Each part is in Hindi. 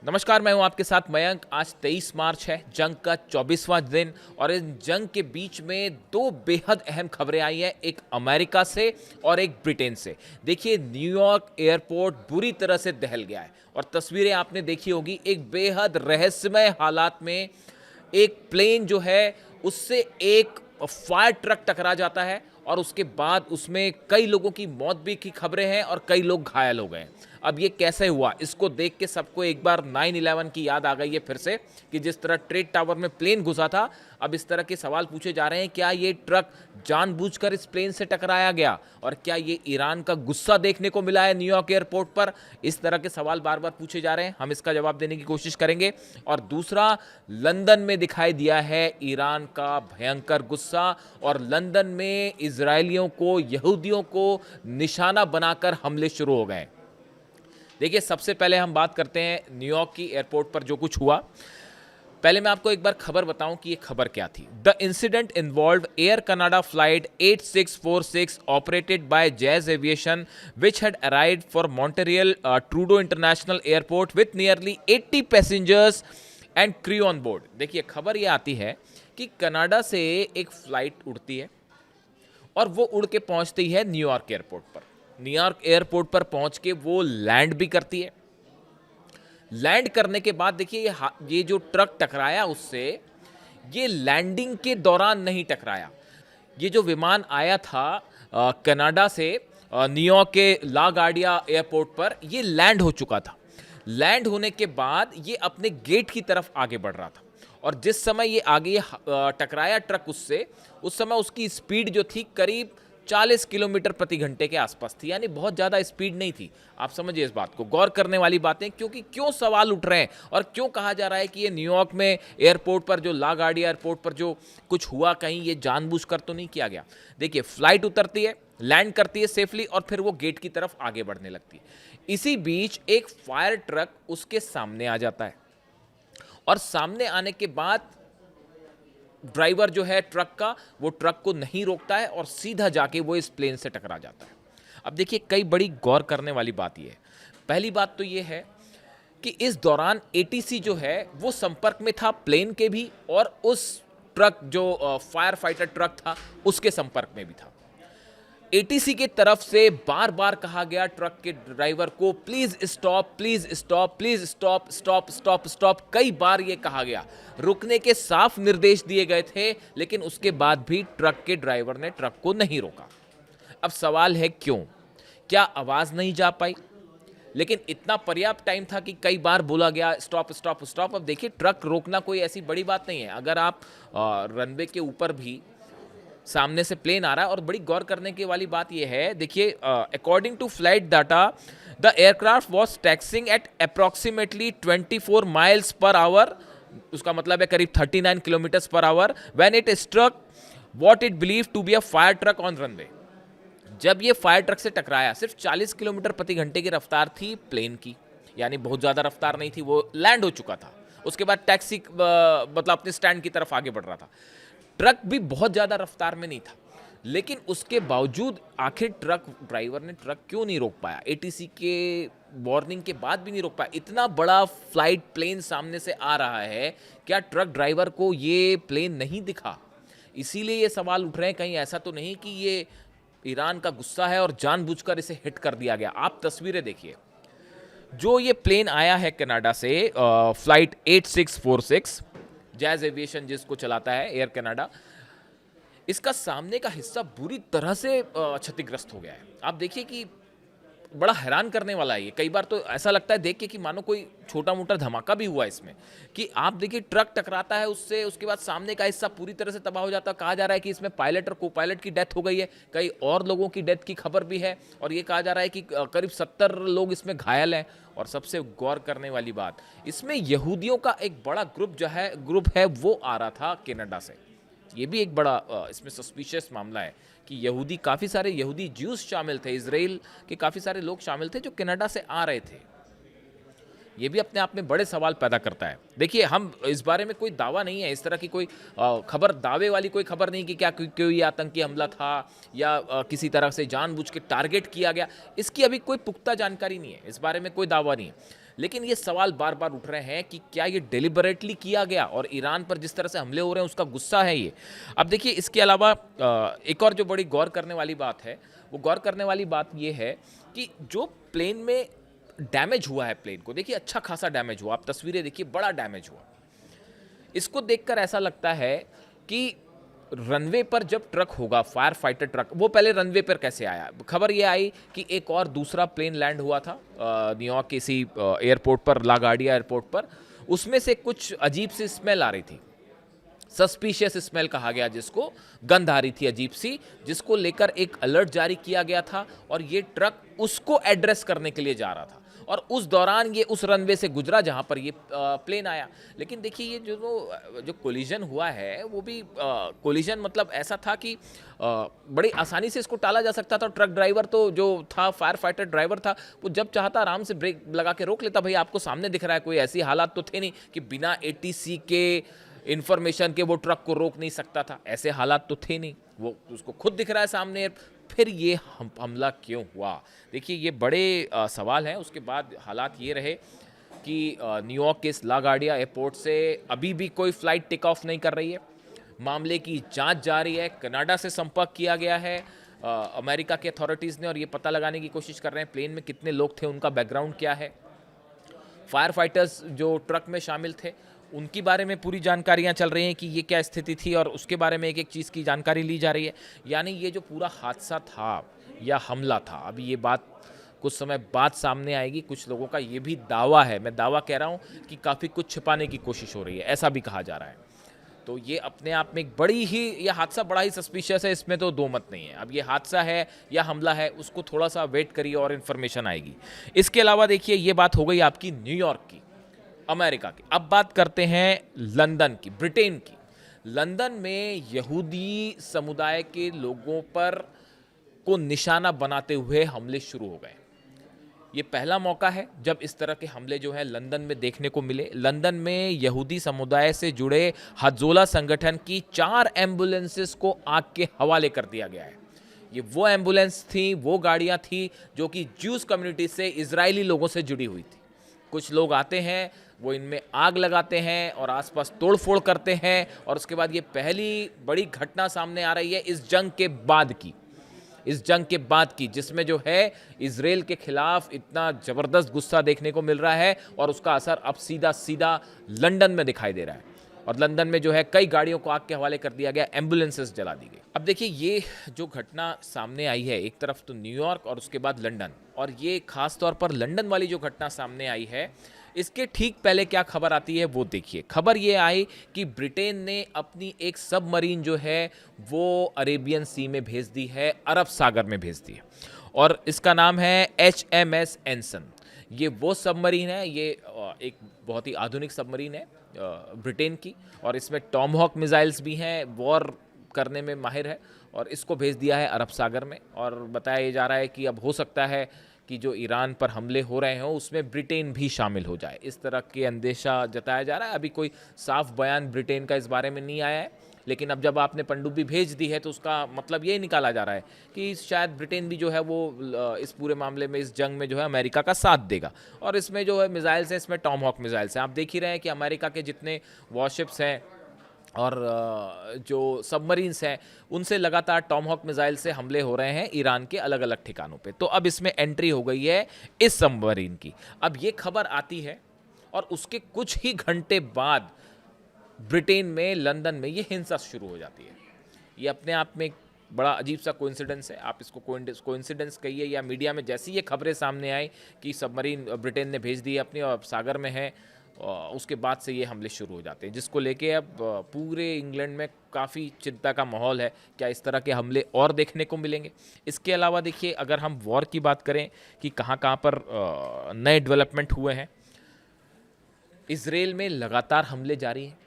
नमस्कार, मैं हूं आपके साथ मयंक। आज 23 मार्च है, जंग का 24वां दिन और इन जंग के बीच में दो बेहद अहम खबरें आई हैं, एक अमेरिका से और एक ब्रिटेन से। देखिए, न्यूयॉर्क एयरपोर्ट बुरी तरह से दहल गया है और तस्वीरें आपने देखी होगी। एक बेहद रहस्यमय हालात में एक प्लेन जो है उससे एक फायर ट्रक टकरा जाता है और उसके बाद उसमें कई लोगों की मौत भी की खबरें हैं और कई लोग घायल हो गए। अब ये कैसे हुआ, इसको देख के सबको एक बार 9/11 की याद आ गई है फिर से, कि जिस तरह ट्रेड टावर में प्लेन घुसा था। अब इस तरह के सवाल पूछे जा रहे हैं, क्या ये ट्रक जानबूझकर इस प्लेन से टकराया गया और क्या ये ईरान का गुस्सा देखने को मिला है न्यूयॉर्क एयरपोर्ट पर। इस तरह के सवाल बार बार पूछे जा रहे हैं, हम इसका जवाब देने की कोशिश करेंगे। और दूसरा, लंदन में दिखाई दिया है ईरान का भयंकर गुस्सा और लंदन में इजरायलियों को, यहूदियों को निशाना बनाकर हमले शुरू हो गए। देखिए, सबसे पहले हम बात करते हैं न्यूयॉर्क की एयरपोर्ट पर जो कुछ हुआ। पहले मैं आपको एक बार खबर बताऊं कि ये खबर क्या थी। The incident involve air Canada flight 8646 operated by jazz aviation which had arrived for Montreal Trudeau international airport with nearly 80 passengers and crew on board. देखिए, खबर ये आती है कि कनाडा से एक फ्लाइट उड़ती है और वो उड़ के पहुंचती है न्यूयॉर्क एयरपोर्ट पर। न्यूयॉर्क एयरपोर्ट पर पहुंच के वो लैंड भी करती है। लैंड करने के बाद देखिए, ये जो ट्रक टकराया उससे, ये लैंडिंग के दौरान नहीं टकराया। ये जो विमान आया था कनाडा से न्यूयॉर्क के ला गार्डिया एयरपोर्ट पर, ये लैंड हो चुका था। लैंड होने के बाद ये अपने गेट की तरफ आगे बढ़ रहा था और जिस समय ये आगे टकराया ट्रक उससे, उस समय उसकी स्पीड जो थी करीब 40 किलोमीटर प्रति घंटे के आसपास थी, यानी बहुत ज़्यादा स्पीड नहीं थी। आप समझिए इस बात को, गौर करने वाली बातें, क्योंकि क्यों सवाल उठ रहे हैं और क्यों कहा जा रहा है कि ये न्यूयॉर्क में एयरपोर्ट पर, जो ला गार्डिया एयरपोर्ट पर जो कुछ हुआ, कहीं ये जानबूझकर तो नहीं किया गया। देखिए, फ्लाइट उतरती है, लैंड करती है सेफली और फिर वो गेट की तरफ आगे बढ़ने लगती है। इसी बीच एक फायर ट्रक उसके सामने आ जाता है और सामने आने के बाद ड्राइवर जो है ट्रक का, वो ट्रक को नहीं रोकता है और सीधा जाके वो इस प्लेन से टकरा जाता है। अब देखिए, कई बड़ी गौर करने वाली बात ये है। पहली बात तो ये है कि इस दौरान एटीसी जो है वो संपर्क में था प्लेन के भी और उस ट्रक जो फायर फाइटर ट्रक था उसके संपर्क में भी था। एटीसी की तरफ से बार बार कहा गया ट्रक के ड्राइवर को, please stop, please stop, please stop, stop, stop, stop. कई बार ये कहा गया, रुकने के साफ निर्देश दिए गए थे, लेकिन उसके बाद भी ट्रक के ड्राइवर ने ट्रक को नहीं रोका। अब सवाल है क्यों? क्या आवाज नहीं जा पाई? लेकिन इतना पर्याप्त टाइम था कि कई बार बोला गया स्टॉप, स्टॉप, स्टॉप। अब देखिए, ट्रक रोकना कोई ऐसी बड़ी बात नहीं है। अगर आप रनवे के ऊपर भी सामने से प्लेन आ रहा है, और बड़ी गौर करने की वाली बात यह है, देखिए, according to flight data the aircraft was taxiing at approximately 24 miles per hour, उसका मतलब है करीब 39 kilometre per hour, when it struck what it believe to be a fire truck on runway. जब ये फायर ट्रक से टकराया, सिर्फ 40 किलोमीटर प्रति घंटे की रफ्तार थी प्लेन की, यानी बहुत ज़्यादा रफ्तार नहीं थी, वो लैंड हो चुका था। उसके बाद टैक्सी मतलब अपने स्टैंड की तरफ आगे बढ़ रहा था। ट्रक भी बहुत ज़्यादा रफ्तार में नहीं था, लेकिन उसके बावजूद आखिर ट्रक ड्राइवर ने ट्रक क्यों नहीं रोक पाया? एटीसी के वार्निंग के बाद भी नहीं रोक पाया। इतना बड़ा फ्लाइट प्लेन सामने से आ रहा है, क्या ट्रक ड्राइवर को ये प्लेन नहीं दिखा? इसीलिए ये सवाल उठ रहे हैं, कहीं ऐसा तो नहीं कि ये ईरान का गुस्सा है और जानबूझकर इसे हिट कर दिया गया। आप तस्वीरें देखिए, जो ये प्लेन आया है कनाडा से, फ्लाइट 8646, जैज एविएशन जिसको चलाता है एयर कनाडा, इसका सामने का हिस्सा बुरी तरह से क्षतिग्रस्त हो गया है। आप देखिए कि बड़ा हैरान करने वाला है ये। कई बार तो ऐसा लगता है देख के कि मानो कोई छोटा मोटा धमाका भी हुआ इसमें, कि आप देखिए ट्रक टकराता है उससे, उसके बाद सामने का हिस्सा पूरी तरह से तबाह हो जाता है। कहा जा रहा है कि इसमें पायलट और को पायलट की डेथ हो गई है, कई और लोगों की डेथ की खबर भी है, और ये कहा जा रहा है कि करीब 70 लोग इसमें घायल हैं। और सबसे गौर करने वाली बात, इसमें यहूदियों का एक बड़ा ग्रुप है वो आ रहा था कनाडा से। ये भी एक बड़ा इसमें सस्पिशियस मामला है कि यहूदी, काफ़ी सारे यहूदी ज्यूज शामिल थे, इजराइल के काफ़ी सारे लोग शामिल थे जो कनाडा से आ रहे थे। ये भी अपने आप में बड़े सवाल पैदा करता है। देखिए, हम इस बारे में कोई दावा नहीं है, इस तरह की कोई खबर, दावे वाली कोई खबर नहीं कि क्या कोई आतंकी हमला था या किसी तरह से जानबूझ के टारगेट किया गया। इसकी अभी कोई पुख्ता जानकारी नहीं है, इस बारे में कोई दावा नहीं है। लेकिन ये सवाल बार बार उठ रहे हैं कि क्या ये डेलिबरेटली किया गया, और ईरान पर जिस तरह से हमले हो रहे हैं उसका गुस्सा है ये। अब देखिए इसके अलावा एक और जो बड़ी गौर करने वाली बात है, वो गौर करने वाली बात ये है कि जो प्लेन में डैमेज हुआ है, प्लेन को देखिए अच्छा खासा डैमेज हुआ, आप तस्वीरें देखिए, बड़ा डैमेज हुआ। इसको देखकर ऐसा लगता है कि रनवे पर जब ट्रक होगा, फायर फाइटर ट्रक, वो पहले रनवे पर कैसे आया। खबर ये आई कि एक और दूसरा प्लेन लैंड हुआ था न्यूयॉर्क के इसी एयरपोर्ट पर, लागार्डिया एयरपोर्ट पर। उसमें से कुछ अजीब सी स्मेल आ रही थी, सस्पिशियस स्मेल कहा गया जिसको, गंध आ रही थी अजीब सी, जिसको लेकर एक अलर्ट जारी किया गया था और ये ट्रक उसको एड्रेस करने के लिए जा रहा था, और उस दौरान ये उस रनवे से गुजरा जहां पर ये प्लेन आया। लेकिन देखिए ये जो कोलिजन हुआ है वो भी कोलिजन मतलब ऐसा था कि बड़ी आसानी से इसको टाला जा सकता था। ट्रक ड्राइवर तो जो था, फायर फाइटर ड्राइवर था, वो जब चाहता आराम से ब्रेक लगा के रोक लेता। भाई आपको सामने दिख रहा है, कोई ऐसी हालात तो थे नहीं कि बिना एटीसी के इन्फॉर्मेशन के वो ट्रक को रोक नहीं सकता था, ऐसे हालात तो थे नहीं, वो उसको खुद दिख रहा है सामने। फिर ये हमला क्यों हुआ, देखिए ये बड़े सवाल हैं। उसके बाद हालात ये रहे कि न्यूयॉर्क के इस लागार्डिया एयरपोर्ट से अभी भी कोई फ़्लाइट टेक ऑफ नहीं कर रही है, मामले की जांच जारी है। कनाडा से संपर्क किया गया है अमेरिका के अथॉरिटीज़ ने, और ये पता लगाने की कोशिश कर रहे हैं प्लेन में कितने लोग थे, उनका बैकग्राउंड क्या है। फायर फाइटर्स जो ट्रक में शामिल थे उनकी बारे में पूरी जानकारियां चल रही हैं कि ये क्या स्थिति थी, और उसके बारे में एक एक चीज़ की जानकारी ली जा रही है। यानी ये जो पूरा हादसा था या हमला था, अभी ये बात कुछ समय बाद सामने आएगी। कुछ लोगों का ये भी दावा है, मैं दावा कह रहा हूँ, कि काफ़ी कुछ छिपाने की कोशिश हो रही है, ऐसा भी कहा जा रहा है। तो ये अपने आप में एक बड़ी ही, यह हादसा बड़ा ही सस्पिशियस है, इसमें तो दो मत नहीं है। अब ये हादसा है या हमला है, उसको थोड़ा सा वेट करिए और इन्फॉर्मेशन आएगी। इसके अलावा देखिए ये बात हो गई आपकी न्यूयॉर्क की, अमेरिका की। अब बात करते हैं लंदन की, ब्रिटेन की। लंदन में यहूदी समुदाय के लोगों पर को निशाना बनाते हुए हमले शुरू हो गए। ये पहला मौका है जब इस तरह के हमले जो है लंदन में देखने को मिले। लंदन में यहूदी समुदाय से जुड़े हज़ोला संगठन की 4 एम्बुलेंसेस को आग के हवाले कर दिया गया है। ये वो एम्बुलेंस थी, वो गाड़ियां थी जो कि ज्यूज कम्युनिटी से, इजरायली लोगों से जुड़ी हुई थी। कुछ लोग आते हैं, वो इनमें आग लगाते हैं और आसपास तोड़फोड़ करते हैं, और उसके बाद ये पहली बड़ी घटना सामने आ रही है इस जंग के बाद की, जिसमें जो है इजराइल के खिलाफ इतना ज़बरदस्त गुस्सा देखने को मिल रहा है, और उसका असर अब सीधा सीधा लंदन में दिखाई दे रहा है। और लंदन में जो है कई गाड़ियों को आग के हवाले कर दिया गया, एम्बुलेंसेस जला दी गई। अब देखिए ये जो घटना सामने आई है, एक तरफ तो न्यूयॉर्क और उसके बाद लंदन, और ये खास तौर पर लंदन वाली जो घटना सामने आई है, इसके ठीक पहले क्या खबर आती है वो देखिए। खबर ये आई कि ब्रिटेन ने अपनी एक सबमरीन जो है वो अरेबियन सी में भेज दी है, अरब सागर में भेज दी है, और इसका नाम है HMS एनसन। ये वो सबमरीन है, ये एक बहुत ही आधुनिक सबमरीन है ब्रिटेन की, और इसमें टॉमहॉक मिसाइल्स भी हैं, वॉर करने में माहिर है, और इसको भेज दिया है अरब सागर में। और बताया जा रहा है कि अब हो सकता है कि जो ईरान पर हमले हो रहे हों उसमें ब्रिटेन भी शामिल हो जाए, इस तरह के अंदेशा जताया जा रहा है। अभी कोई साफ बयान ब्रिटेन का इस बारे में नहीं आया है, लेकिन अब जब आपने पनडुब्बी भेज दी है तो उसका मतलब ये निकाला जा रहा है कि शायद ब्रिटेन भी जो है वो इस पूरे मामले में, इस जंग में जो है अमेरिका का साथ देगा। और इसमें जो है मिसाइल्स हैं, इसमें टॉमहॉक मिसाइल्स हैं। आप देख ही रहे हैं कि अमेरिका के जितने वॉरशिप्स हैं और जो सबमरीन्स हैं, उनसे लगातार टॉमहॉक मिसाइल से हमले हो रहे हैं ईरान के अलग अलग ठिकानों पे। तो अब इसमें एंट्री हो गई है इस सबमरीन की। अब ये खबर आती है और उसके कुछ ही घंटे बाद ब्रिटेन में, लंदन में ये हिंसा शुरू हो जाती है। ये अपने आप में एक बड़ा अजीब सा कोइंसिडेंस है, आप इसको कोइंसिडेंस कहिए, या मीडिया में जैसी ये खबरें सामने आई कि सबमरीन ब्रिटेन ने भेज दी अपनी और सागर में है, उसके बाद से ये हमले शुरू हो जाते हैं, जिसको लेके अब पूरे इंग्लैंड में काफ़ी चिंता का माहौल है। क्या इस तरह के हमले और देखने को मिलेंगे? इसके अलावा देखिए, अगर हम वॉर की बात करें कि कहाँ कहाँ पर नए डेवलपमेंट हुए हैं, इजराइल में लगातार हमले जारी हैं।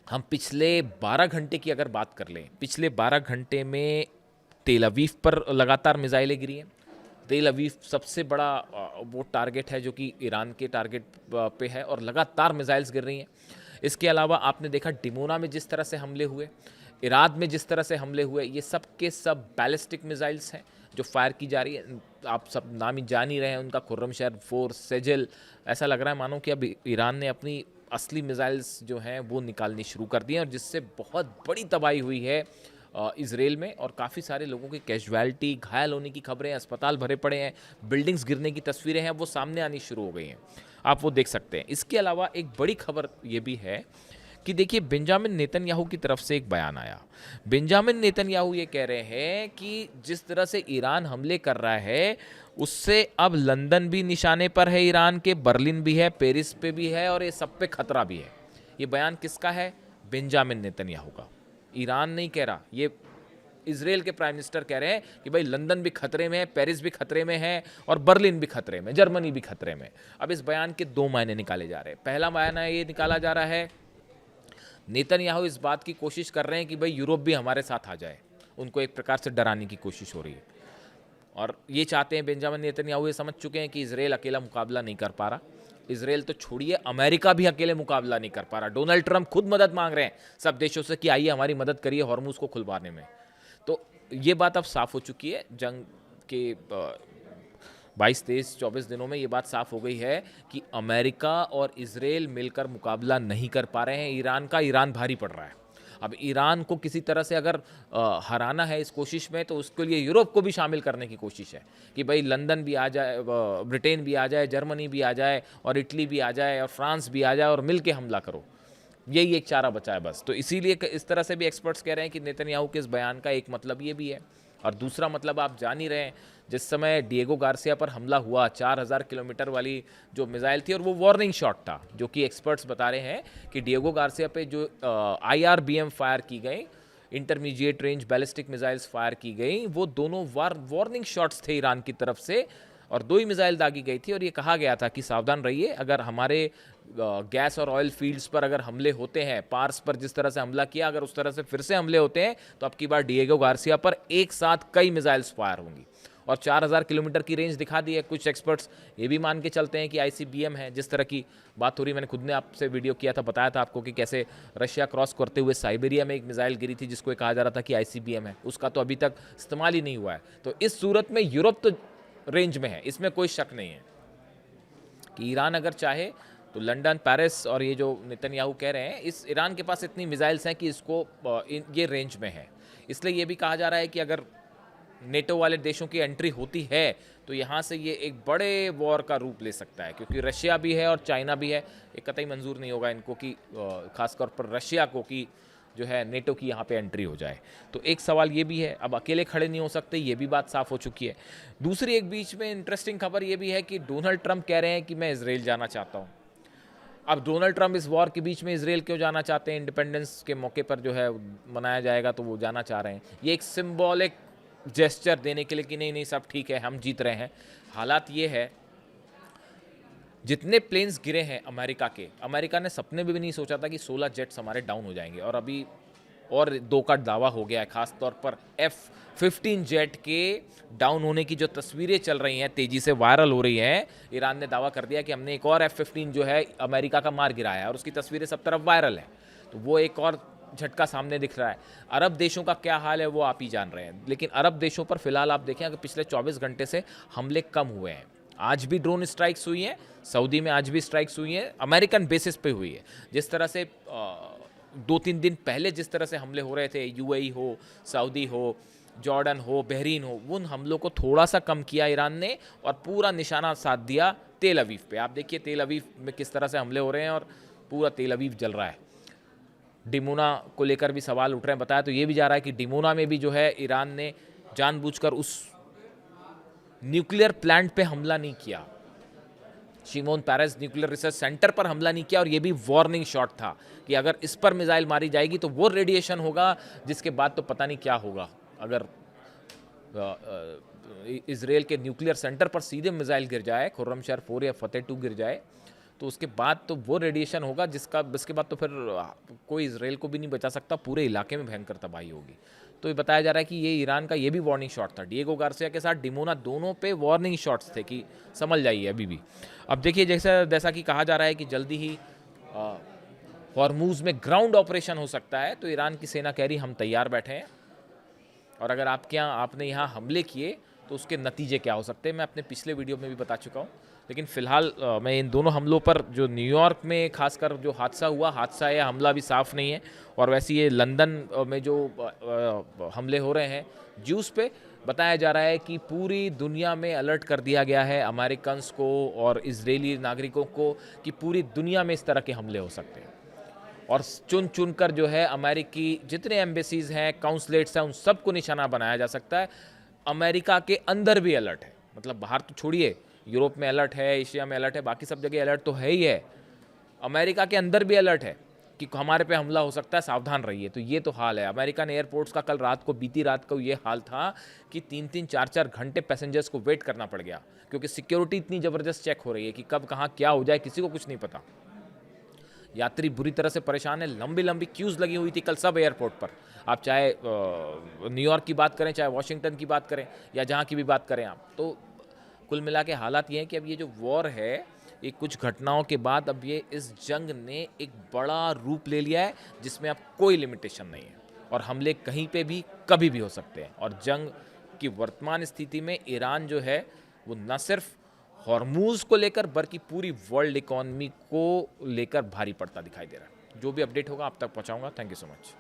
हम पिछले 12 घंटे की अगर बात कर लें, पिछले 12 घंटे में तेल अवीव पर लगातार मिसाइलें गिरी हैं। तेल अवीव सबसे बड़ा वो टारगेट है जो कि ईरान के टारगेट पे है, और लगातार मिसाइल्स गिर रही हैं। इसके अलावा आपने देखा डिमोना में जिस तरह से हमले हुए, इराद में जिस तरह से हमले हुए, ये सब के सब बैलिस्टिक मिसाइल्स हैं जो फायर की जा रही है। आप सब नाम ही जान ही रहे हैं उनका, खुर्रमशहर 4, सेजल। ऐसा लग रहा है मानो कि अब ईरान ने अपनी असली मिसाइल्स जो हैं वो निकालनी शुरू कर दी हैं, और जिससे बहुत बड़ी तबाही हुई है इजराइल में, और काफ़ी सारे लोगों की कैजुअलिटी, घायल होने की खबरें, अस्पताल भरे पड़े हैं, बिल्डिंग्स गिरने की तस्वीरें हैं वो सामने आनी शुरू हो गई हैं, आप वो देख सकते हैं। इसके अलावा एक बड़ी खबर ये भी है कि देखिए बेंजामिन नेतन्याहू की तरफ से एक बयान आया। बेंजामिन नेतन्याहू ये कह रहे हैं कि जिस तरह से ईरान हमले कर रहा है उससे अब लंदन भी निशाने पर है, ईरान के बर्लिन भी है, पेरिस पे भी है, और ये सब पे खतरा भी है। ये बयान किसका है? बेंजामिन नेतन्याहू का। ईरान नहीं कह रहा, ये इजराइल के प्राइम मिनिस्टर कह रहे हैं कि भाई लंदन भी खतरे में है, पेरिस भी खतरे में है, और बर्लिन भी खतरे में, जर्मनी भी खतरे में। अब इस बयान के 2 मायने निकाले जा रहे हैं। पहला मायना ये निकाला जा रहा है, नेतन्याहू इस बात की कोशिश कर रहे हैं कि भाई यूरोप भी हमारे साथ आ जाए, उनको एक प्रकार से डराने की कोशिश हो रही है। और ये चाहते हैं, बेंजामिन नेतन्याहू ये समझ चुके हैं कि इजराइल अकेला मुकाबला नहीं कर पा रहा। इजराइल तो छोड़िए, अमेरिका भी अकेले मुकाबला नहीं कर पा रहा। डोनाल्ड ट्रंप खुद मदद मांग रहे हैं सब देशों से कि आइए हमारी मदद करिए हॉर्मुज को खुलवाने में। तो ये बात अब साफ हो चुकी है, जंग के 22, 23, 24 दिनों में ये बात साफ हो गई है कि अमेरिका और इजराइल मिलकर मुकाबला नहीं कर पा रहे हैं ईरान का। ईरान भारी पड़ रहा है। अब ईरान को किसी तरह से अगर हराना है इस कोशिश में, तो उसके लिए यूरोप को भी शामिल करने की कोशिश है कि भाई लंदन भी आ जाए, ब्रिटेन भी आ जाए, जर्मनी भी आ जाए, और इटली भी आ जाए, और फ्रांस भी आ जाए, और मिल के हमला करो। यही एक चारा बचा है बस। तो इसीलिए इस तरह से भी एक्सपर्ट्स कह रहे हैं कि नेतन्याहू के इस बयान का एक मतलब ये भी है। और दूसरा मतलब आप जान ही रहे हैं, जिस समय डिएगो गार्सिया पर हमला हुआ, 4000 किलोमीटर वाली जो मिसाइल थी, और वो वार्निंग शॉट था, जो कि एक्सपर्ट्स बता रहे हैं कि डिएगो गार्सिया पे जो IRBM फायर की गई, intermediate range ballistic missiles fire की गई, वो दोनों वार्निंग शॉट्स थे ईरान की तरफ से, और 2 ही मिसाइल दागी गई थी। और ये कहा गया था कि सावधान रहिए, अगर हमारे गैस और ऑयल फील्ड्स पर अगर हमले होते हैं, पार्स पर जिस तरह से हमला किया, अगर उस तरह से फिर से हमले होते हैं, तो अब की बार डिएगो गार्सिया पर एक साथ कई मिसाइल्स फायर होंगी। और 4000 किलोमीटर की रेंज दिखा दी है। कुछ एक्सपर्ट्स ये भी मान के चलते हैं कि ICBM है, जिस तरह की बात हो रही, मैंने खुद ने आपसे वीडियो किया था, बताया था आपको कि कैसे रशिया क्रॉस करते हुए साइबेरिया में एक मिसाइल गिरी थी, जिसको कहा जा रहा था कि ICBM है, उसका तो अभी तक इस्तेमाल ही नहीं हुआ है। तो इस सूरत में यूरोप तो रेंज में है, इसमें कोई शक नहीं है कि ईरान अगर चाहे तो लंदन, पेरिस, और ये जो नेतन्याहू कह रहे हैं, इस ईरान के पास इतनी मिसाइल्स हैं कि इसको ये रेंज में है। इसलिए ये भी कहा जा रहा है कि अगर नेटो वाले देशों की एंट्री होती है तो यहाँ से ये एक बड़े वॉर का रूप ले सकता है, क्योंकि रशिया भी है और चाइना भी है। एक कतई मंजूर नहीं होगा इनको कि खासतौर पर रशिया को कि जो है नेटो की यहाँ पे एंट्री हो जाए। तो एक सवाल ये भी है, अब अकेले खड़े नहीं हो सकते, ये भी बात साफ हो चुकी है। दूसरी एक बीच में इंटरेस्टिंग खबर ये भी है कि डोनाल्ड ट्रंप कह रहे हैं कि मैं इजराइल जाना चाहता हूँ। अब डोनाल्ड ट्रंप इस वॉर के बीच में इजराइल क्यों जाना चाहते हैं? इंडिपेंडेंस के मौके पर जो है मनाया जाएगा तो वो जाना चाह रहे हैं। ये एक सिंबॉलिक जेस्चर देने के लिए कि नहीं नहीं सब ठीक है, हम जीत रहे हैं। हालात ये है, जितने प्लेन्स गिरे हैं अमेरिका ने सपने में भी नहीं सोचा था कि 16 जेट्स हमारे डाउन हो जाएंगे, और अभी और 2 का दावा हो गया है। खासतौर पर F-15 जेट के डाउन होने की जो तस्वीरें चल रही हैं, तेज़ी से वायरल हो रही हैं। ईरान ने दावा कर दिया कि हमने एक और F-15 जो है अमेरिका का मार गिराया है, और उसकी तस्वीरें सब तरफ वायरल हैं। तो वो एक और झटका सामने दिख रहा है। अरब देशों का क्या हाल है वो आप ही जान रहे हैं, लेकिन अरब देशों पर फिलहाल आप देखें, अगर पिछले 24 घंटे से हमले कम हुए हैं। आज भी ड्रोन स्ट्राइक्स हुई हैं, सऊदी में आज भी स्ट्राइक्स हुई हैं, अमेरिकन बेसिस पे हुई है। जिस तरह से 2-3 दिन पहले जिस तरह से हमले हो रहे थे, UAE हो, सऊदी हो, जॉर्डन हो, बहरीन हो, उन हमलों को थोड़ा सा कम किया ईरान ने, और पूरा निशाना साध दिया तेल अवीव पे। आप देखिए तेल अवीव में किस तरह से हमले हो रहे हैं, और पूरा तेल अवीव जल रहा है। डिमोना को लेकर भी सवाल उठ रहे हैं। बताया तो ये भी जा रहा है कि डिमोना में भी जो है ईरान ने जानबूझकर उस न्यूक्लियर प्लांट पे हमला नहीं किया, Shimon Peres nuclear research centre पर हमला नहीं किया, और ये भी वार्निंग शॉट था कि अगर इस पर मिसाइल मारी जाएगी तो वो रेडिएशन होगा जिसके बाद तो पता नहीं क्या होगा। अगर इजराइल के न्यूक्लियर सेंटर पर सीधे मिसाइल गिर जाए, खुर्रमशहर 4 या फतेह 2 गिर जाए, तो उसके बाद तो वो रेडिएशन होगा जिसके बाद तो फिर कोई इजराइल को भी नहीं बचा सकता, पूरे इलाके में भयंकर तबाही होगी। तो ये बताया जा रहा है कि ये ईरान का ये भी वार्निंग शॉट था। डिएगो गार्सिया के साथ डिमोना दोनों पे वार्निंग शॉट्स थे कि संभल जाइए अभी भी। अब देखिए, जैसा कि कहा जा रहा है कि जल्दी ही हॉर्मुज में ग्राउंड ऑपरेशन हो सकता है, तो ईरान की सेना कह रही हम तैयार बैठे हैं, और अगर आपने यहाँ हमले किए तो उसके नतीजे क्या हो सकते हैं मैं अपने पिछले वीडियो में भी बता चुका हूँ। लेकिन फ़िलहाल मैं इन दोनों हमलों पर, जो न्यूयॉर्क में खासकर जो हादसा या हमला अभी साफ़ नहीं है, और वैसे ये लंदन में जो हमले हो रहे हैं ज्यूज़ पे, बताया जा रहा है कि पूरी दुनिया में अलर्ट कर दिया गया है अमेरिकन्स को और इजरायली नागरिकों को कि पूरी दुनिया में इस तरह के हमले हो सकते हैं। और चुन चुन कर जो है अमेरिकी जितने एम्बेसीज हैं, काउंसलेट्स हैं, उन सबको निशाना बनाया जा सकता है। अमेरिका के अंदर भी अलर्ट है, मतलब बाहर तो छोड़िए, यूरोप में अलर्ट है, एशिया में अलर्ट है, बाकी सब जगह अलर्ट तो है ही है। अमेरिका के अंदर भी अलर्ट है कि हमारे पे हमला हो सकता है, सावधान रहिए। तो ये तो हाल है अमेरिकन एयरपोर्ट्स का। कल रात को, बीती रात को ये हाल था कि 3-3, 4-4 घंटे पैसेंजर्स को वेट करना पड़ गया, क्योंकि सिक्योरिटी इतनी ज़बरदस्त चेक हो रही है कि कब कहाँ क्या हो जाए किसी को कुछ नहीं पता। यात्री बुरी तरह से परेशान है, लंबी लंबी क्यूज़ लगी हुई थी कल सब एयरपोर्ट पर। आप चाहे न्यूयॉर्क की बात करें, चाहे वाशिंगटन की बात करें, या जहाँ की भी बात करें आप, तो कुल मिला के हालात ये हैं कि अब ये जो वॉर है, ये कुछ घटनाओं के बाद अब ये इस जंग ने एक बड़ा रूप ले लिया है जिसमें अब कोई लिमिटेशन नहीं है, और हमले कहीं पे भी कभी भी हो सकते हैं। और जंग की वर्तमान स्थिति में ईरान जो है वो न सिर्फ हॉर्मूज़ को लेकर बल्कि पूरी वर्ल्ड इकॉनमी को लेकर भारी पड़ता दिखाई दे रहा है। जो भी अपडेट होगा आप तक पहुंचाऊंगा। Thank you so much.